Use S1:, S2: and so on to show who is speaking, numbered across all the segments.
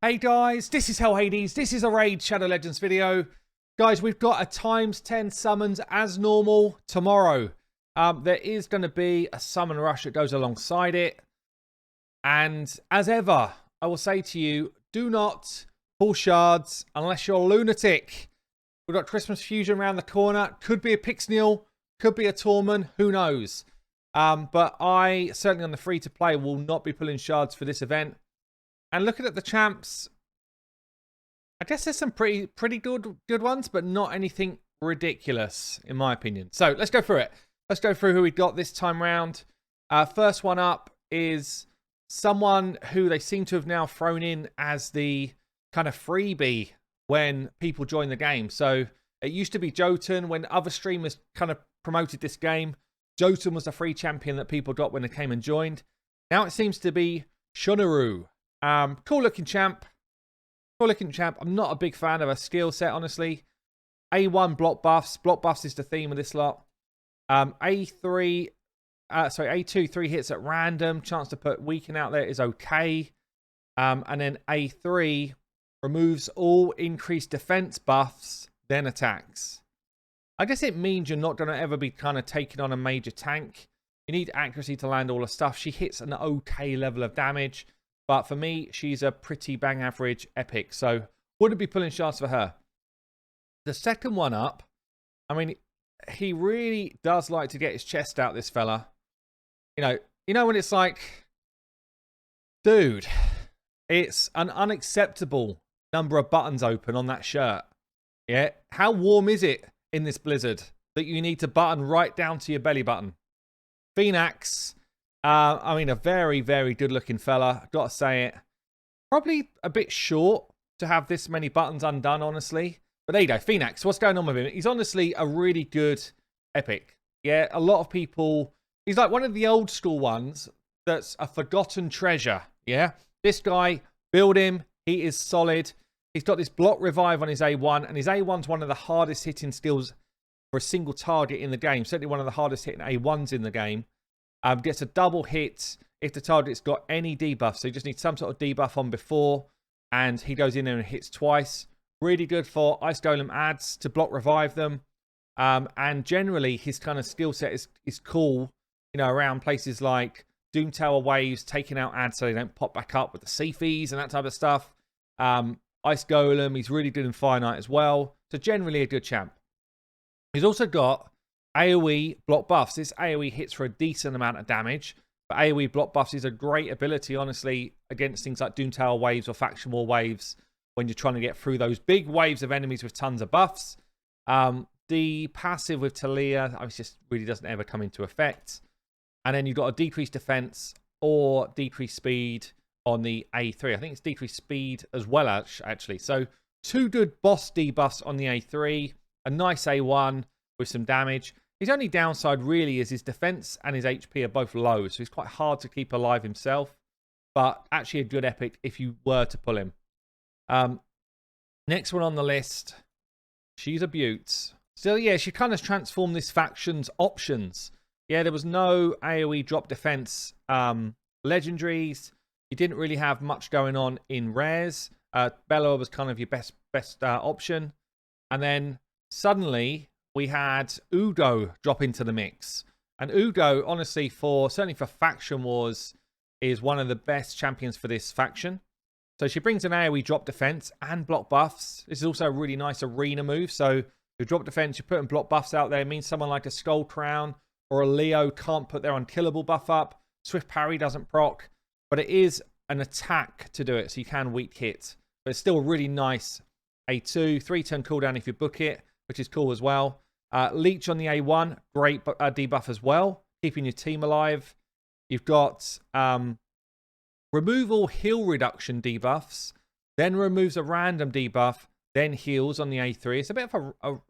S1: Hey guys, this is Hell Hades. This is a Raid Shadow Legends video. Guys, we've got a ×10 summons as normal tomorrow. There is going to be a summon rush that goes alongside it. And as ever, I will say to you, do not pull shards unless you're a lunatic. We've got Christmas Fusion around the corner. Could be a Pixniel, could be a Tormund, who knows. But I, certainly on the free-to-play, will not be pulling shards for this event. And looking at the champs, I guess there's some pretty good ones, but not anything ridiculous, in my opinion. So let's go through it. Let's go through who we got this time round. First one up is someone who they seem to have now thrown in as the kind of freebie when people join the game. So it used to be Jotun. When other streamers kind of promoted this game, Jotun was the free champion that people got when they came and joined. Now it seems to be Shunaru. Cool looking champ. I'm not a big fan of her skill set, honestly. A1 block buffs. Block buffs is the theme of this lot. A2, 3 hits at random. Chance to put weaken out there is okay. And then A3 removes all increased defense buffs, then attacks. I guess it means you're not going to ever be kind of taking on a major tank. You need accuracy to land all the stuff. She hits an okay level of damage. But for me, she's a pretty bang average epic. So wouldn't be pulling shards for her. The second one up, I mean, he really does like to get his chest out, this fella. You know when it's like, dude, it's an unacceptable number of buttons open on that shirt. Yeah, how warm is it in this blizzard that you need to button right down to your belly button? Phoenix. I mean, a very, very good-looking fella. Got to say it. Probably a bit short to have this many buttons undone, honestly. But there you go. Phoenix, what's going on with him? He's honestly a really good epic. Yeah, a lot of people... He's like one of the old school ones that's a forgotten treasure. Yeah, this guy, build him. He is solid. He's got this block revive on his A1. And his A1's one of the hardest hitting skills for a single target in the game. Certainly one of the hardest hitting A1s in the game. Gets a double hit if the target's got any debuff. So you just need some sort of debuff on before. And he goes in there and hits twice. Really good for Ice Golem adds to block revive them. And generally, his kind of skill set is cool. You know, around places like Doom Tower waves, taking out ads so they don't pop back up with the C-Fees and that type of stuff. Ice Golem, he's really good in Fire Knight as well. So generally a good champ. He's also got AoE block buffs. This AoE hits for a decent amount of damage. But AoE block buffs is a great ability, honestly, against things like Doom Tower waves or Faction War waves when you're trying to get through those big waves of enemies with tons of buffs. The passive with Talia, it just really doesn't ever come into effect. And then you've got a decreased defense or decreased speed on the A3. I think it's decreased speed as well, actually. So two good boss debuffs on the A3. A nice A1 with some damage. His only downside really is his defense and his HP are both low. So he's quite hard to keep alive himself. But actually a good epic if you were to pull him. Next one on the list. She's a beaut. So yeah, she kind of transformed this faction's options. Yeah, there was no AoE drop defense legendaries. You didn't really have much going on in rares. Bella was kind of your best option. And then suddenly we had Udo drop into the mix. And Udo, honestly, certainly for Faction Wars, is one of the best champions for this faction. So she brings an AoE drop defense and block buffs. This is also a really nice arena move. So your drop defense, you're putting block buffs out there. It means someone like a Skull Crown or a Leo can't put their unkillable buff up. Swift parry doesn't proc. But it is an attack to do it. So you can weak hit. But it's still a really nice A2. 3-turn cooldown if you book it, which is cool as well. Leech on the A1, great debuff as well, keeping your team alive. You've got removal heal reduction debuffs, then removes a random debuff, then heals on the A3. It's a bit of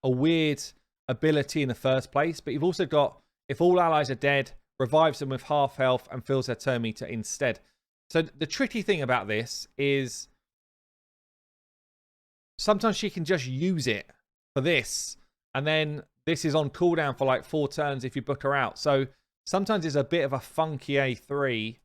S1: a weird ability in the first place, but you've also got, if all allies are dead, revives them with half health and fills their turn meter instead. So the tricky thing about this is sometimes she can just use it for this. And then this is on cooldown for like 4 turns if you book her out. So sometimes it's a bit of a funky A3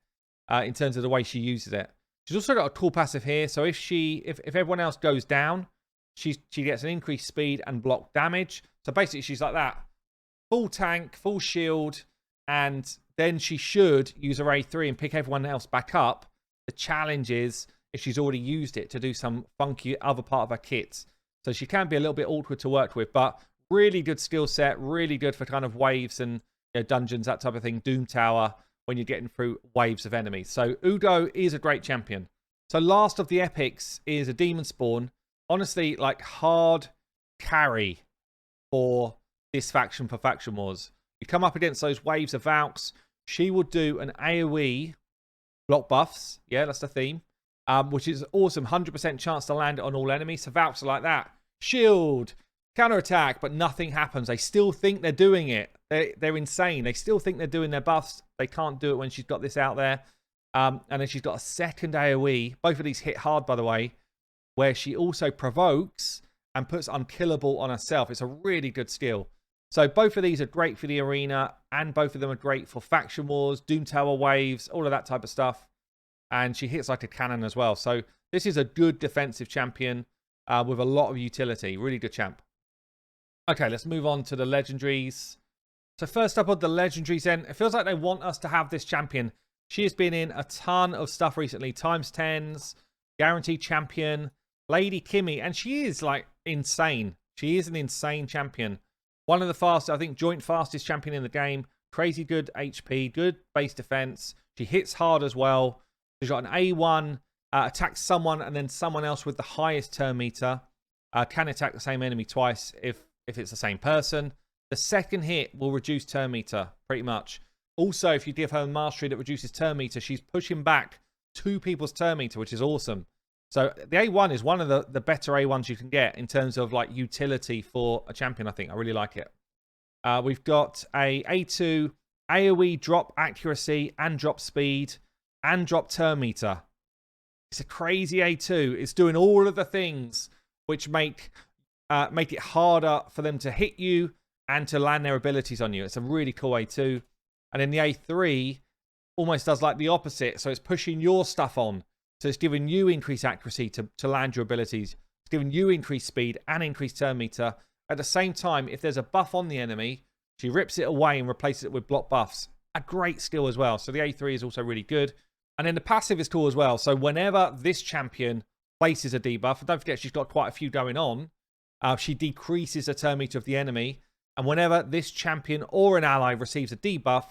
S1: in terms of the way she uses it. She's also got a cool passive here. So if everyone else goes down, she gets an increased speed and block damage. So basically, she's like that. Full tank, full shield, and then she should use her A3 and pick everyone else back up. The challenge is if she's already used it to do some funky other part of her kit. So she can be a little bit awkward to work with, but really good skill set, really good for kind of waves and dungeons, that type of thing. Doom Tower, when you're getting through waves of enemies. So Udo is a great champion. So last of the epics is a Demonspawn. Honestly, like hard carry for this faction for Faction Wars. You come up against those waves of Valks. She will do an AoE block buffs. Yeah, that's the theme. Which is awesome. 100% chance to land it on all enemies. So Valks are like that. Shield, counterattack, but nothing happens. They still think they're doing it. They're insane. They still think they're doing their buffs. They can't do it when she's got this out there. And then she's got a second AoE. Both of these hit hard, by the way, where she also provokes and puts unkillable on herself. It's a really good skill. So both of these are great for the arena, and both of them are great for Faction Wars, Doom Tower waves, all of that type of stuff. And she hits like a cannon as well. So this is a good defensive champion with a lot of utility. Really good champ. Okay, let's move on to the legendaries. So first up on the legendaries then, it feels like they want us to have this champion. She has been in a ton of stuff recently. ×10s, guaranteed champion, Lady Kimmy, and she is like insane. She is an insane champion. One of the fastest, I think, joint fastest champion in the game. Crazy good HP, good base defense. She hits hard as well. She's got an A1, attacks someone and then someone else with the highest turn meter. Can attack the same enemy twice if it's the same person. The second hit will reduce turn meter, pretty much. Also, if you give her mastery that reduces turn meter, she's pushing back 2 people's turn meter, which is awesome. So the A1 is one of the better A1s you can get in terms of like utility for a champion, I think. I really like it. We've got a A2, AoE drop accuracy and drop speed and drop turn meter. It's a crazy A2. It's doing all of the things which make it harder for them to hit you and to land their abilities on you. It's a really cool A2. And then the A3 almost does like the opposite. So it's pushing your stuff on. So it's giving you increased accuracy to land your abilities. It's giving you increased speed and increased turn meter. At the same time, if there's a buff on the enemy, she rips it away and replaces it with block buffs. A great skill as well. So the A3 is also really good. And then the passive is cool as well. So whenever this champion places a debuff, and don't forget she's got quite a few going on, she decreases the turn meter of the enemy. And whenever this champion or an ally receives a debuff,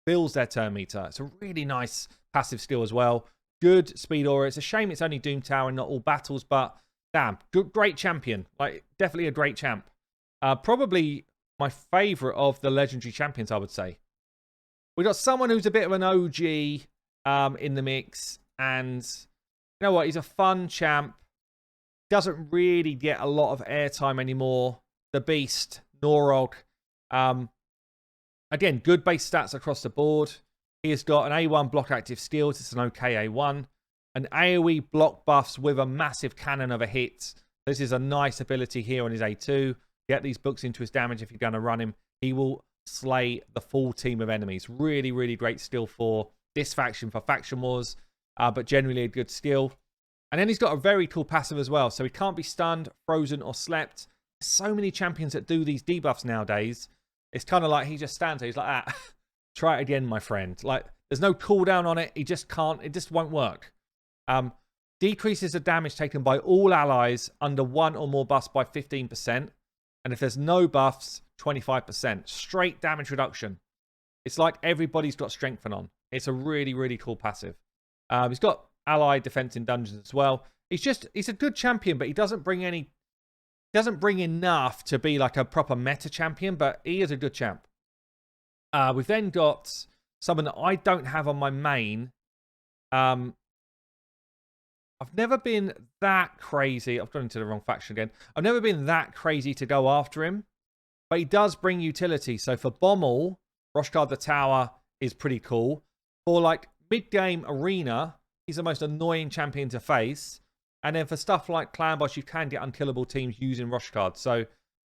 S1: fills their turn meter. It's a really nice passive skill as well. Good speed aura. It's a shame it's only Doom Tower and not all battles, but damn, good, great champion. Like, definitely a great champ. Probably my favorite of the legendary champions, I would say. We got someone who's a bit of an OG in the mix, and you know what? He's a fun champ. Doesn't really get a lot of airtime anymore. The Beast, Norog. Again, good base stats across the board. He has got an A1 block active skills. It's an okay A1. An AoE block buffs with a massive cannon of a hit. This is a nice ability here on his A2. Get these books into his damage if you're going to run him. He will slay the full team of enemies. Really, really great skill for this faction, for Faction Wars. But generally a good skill. And then he's got a very cool passive as well. So he can't be stunned, frozen, or slept. There's so many champions that do these debuffs nowadays. It's kind of like he just stands there. He's like, ah, try it again, my friend. Like, there's no cooldown on it. He just can't. It just won't work. Decreases the damage taken by all allies under 1 or more buffs by 15%. And if there's no buffs, 25%. Straight damage reduction. It's like everybody's got strengthen on. It's a really, really cool passive. He's got ally defense in dungeons as well. He's a good champion, but he doesn't bring enough to be like a proper meta champion, but he is a good champ. We've then got someone that I don't have on my main. I've never been that crazy. I've gone into the wrong faction again. I've never been that crazy to go after him, but he does bring utility. So for Bommel, Roshguard the Tower is pretty cool. For like mid-game arena, he's the most annoying champion to face. And then for stuff like Clan Boss, you can get unkillable teams using Roshguard. So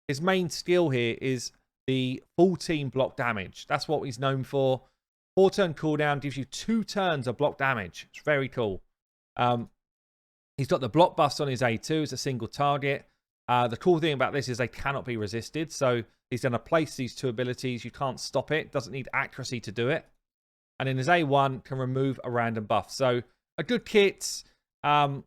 S1: his main skill here is the full team block damage. That's what he's known for. 4-turn cooldown gives you 2 turns of block damage. It's very cool. He's got the block buffs on his A2 as a single target. The cool thing about this is they cannot be resisted. So he's going to place these 2 abilities. You can't stop it. Doesn't need accuracy to do it. And then his A1 can remove a random buff. So a good kit. And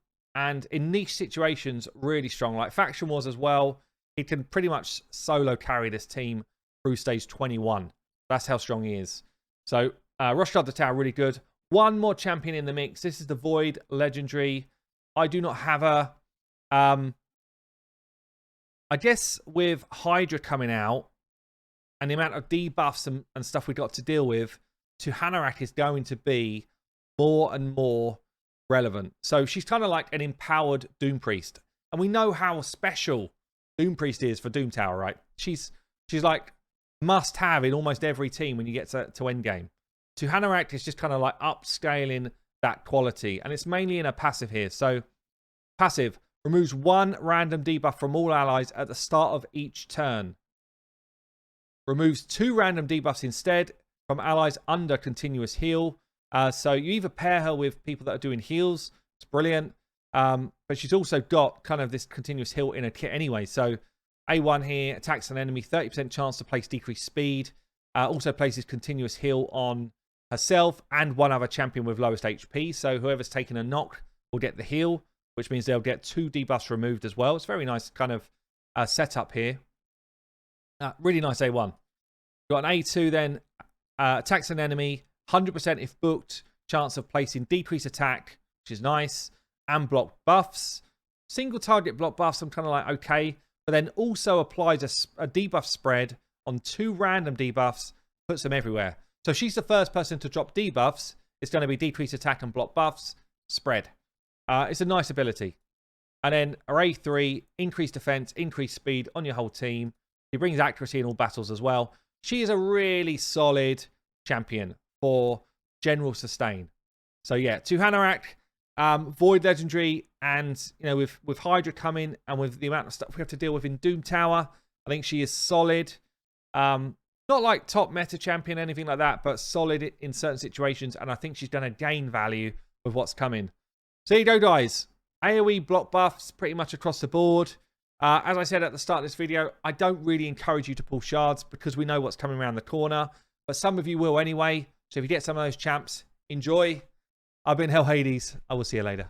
S1: in niche situations, really strong. Like Faction Wars as well. He can pretty much solo carry this team through stage 21. That's how strong he is. So Rush Guard the Tower, really good. One more champion in the mix. This is the Void Legendary. I do not have a... I guess with Hydra coming out and the amount of debuffs and stuff we got to deal with, Shunaru is going to be more and more relevant. So she's kind of like an empowered Doom Priest. And we know how special Doom Priest is for Doom Tower, right? She's like must have in almost every team when you get to endgame. Shunaru is just kind of like upscaling that quality. And it's mainly in a passive here. So passive removes 1 random debuff from all allies at the start of each turn. Removes 2 random debuffs instead from allies under continuous heal. So you either pair her with people that are doing heals. It's brilliant. But she's also got kind of this continuous heal in a kit anyway. So A1 here attacks an enemy, 30% chance to place decreased speed. Also places continuous heal on herself and one other champion with lowest HP. So whoever's taking a knock will get the heal, which means they'll get 2 debuffs removed as well. It's very nice kind of setup here. Really nice A1. Got an A2 then. Attacks an enemy, 100% if booked. Chance of placing decreased attack, which is nice. And block buffs. Single target block buffs, I'm kind of like, okay. But then also applies a debuff spread on 2 random debuffs. Puts them everywhere. So she's the first person to drop debuffs. It's going to be decreased attack and block buffs. Spread. It's a nice ability. And then Array 3, increased defense, increased speed on your whole team. He brings accuracy in all battles as well. She is a really solid champion for general sustain. So yeah, Shunaru, Void Legendary, and you know, with Hydra coming and with the amount of stuff we have to deal with in Doom Tower, I think she is solid. Not like top meta champion, anything like that, but solid in certain situations, and I think she's going to gain value with what's coming. So there you go, guys. AoE block buffs pretty much across the board. As I said at the start of this video, I don't really encourage you to pull shards because we know what's coming around the corner. But some of you will anyway. So if you get some of those champs, enjoy. I've been Hell Hades. I will see you later.